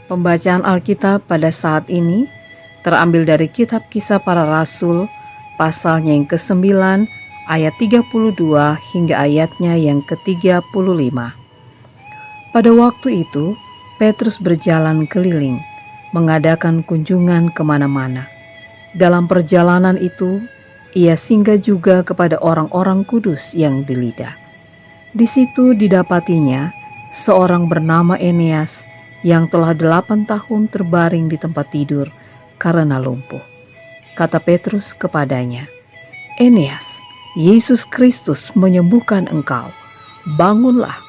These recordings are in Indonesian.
Pembacaan Alkitab pada saat ini terambil dari kitab Kisah Para Rasul, pasalnya yang ke-9, ayat 32 hingga ayatnya yang ke-35. Pada waktu itu, Petrus berjalan keliling, mengadakan kunjungan kemana-mana. Dalam perjalanan itu, ia singgah juga kepada orang-orang kudus yang di Lida. Di situ didapatinya seorang bernama Eneas yang telah 8 tahun terbaring di tempat tidur karena lumpuh. Kata Petrus kepadanya, "Eneas, Yesus Kristus menyembuhkan engkau. Bangunlah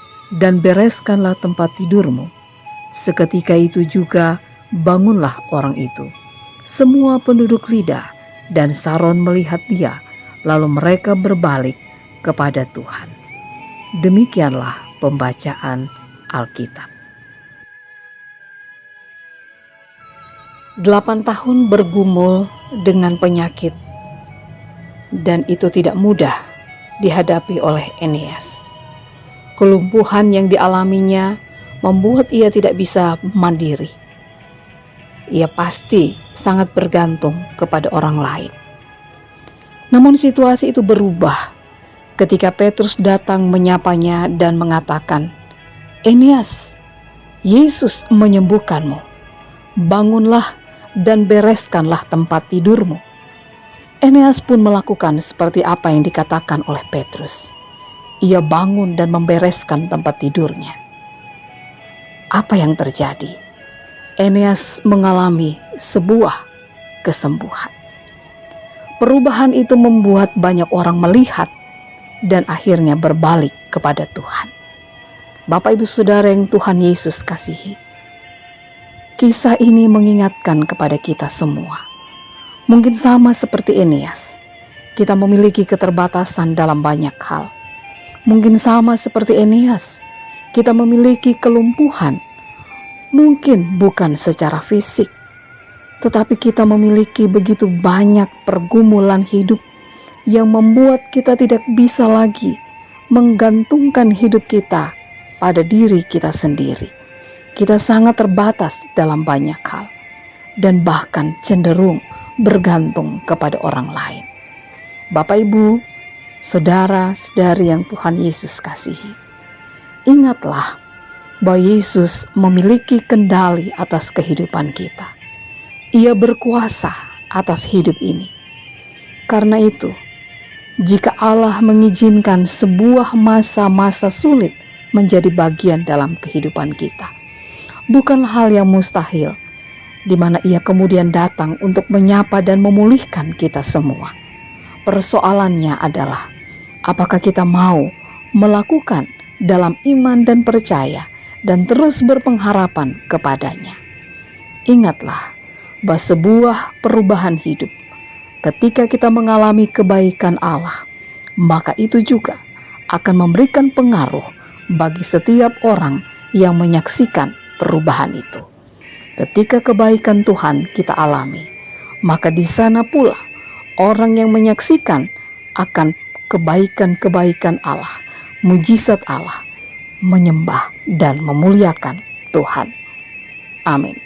dan bereskanlah tempat tidurmu." Seketika itu juga bangunlah orang itu. Semua penduduk Lida dan Saron melihat dia, lalu mereka berbalik kepada Tuhan. Demikianlah pembacaan Alkitab. 8 tahun bergumul dengan penyakit, dan itu tidak mudah dihadapi oleh Eneas. Kelumpuhan yang dialaminya membuat ia tidak bisa mandiri. Ia pasti sangat bergantung kepada orang lain. Namun situasi itu berubah ketika Petrus datang menyapanya dan mengatakan, "Eneas, Yesus menyembuhkanmu. Bangunlah dan bereskanlah tempat tidurmu." Eneas pun melakukan seperti apa yang dikatakan oleh Petrus. Ia bangun dan membereskan tempat tidurnya. Apa yang terjadi? Eneas mengalami sebuah kesembuhan. Perubahan itu membuat banyak orang melihat dan akhirnya berbalik kepada Tuhan. Bapak Ibu Saudara yang Tuhan Yesus kasihi, kisah ini mengingatkan kepada kita semua. Mungkin sama seperti Eneas, kita memiliki keterbatasan dalam banyak hal. Mungkin sama seperti Eneas, kita memiliki kelumpuhan. Mungkin bukan secara fisik, tetapi kita memiliki begitu banyak pergumulan hidup yang membuat kita tidak bisa lagi menggantungkan hidup kita pada diri kita sendiri. Kita sangat terbatas dalam banyak hal dan bahkan cenderung bergantung kepada orang lain. Bapak Ibu, saudara-saudari yang Tuhan Yesus kasihi, ingatlah bahwa Yesus memiliki kendali atas kehidupan kita. Ia berkuasa atas hidup ini. Karena itu, jika Allah mengizinkan sebuah masa-masa sulit menjadi bagian dalam kehidupan kita, bukan hal yang mustahil, di mana Ia kemudian datang untuk menyapa dan memulihkan kita semua. Persoalannya adalah, apakah kita mau melakukan dalam iman dan percaya dan terus berpengharapan kepadanya. Ingatlah bahwa sebuah perubahan hidup, ketika kita mengalami kebaikan Allah, maka itu juga akan memberikan pengaruh bagi setiap orang yang menyaksikan perubahan itu. Ketika kebaikan Tuhan kita alami, maka di sana pula orang yang menyaksikan akan kebaikan-kebaikan Allah, mujizat Allah, menyembah dan memuliakan Tuhan. Amin.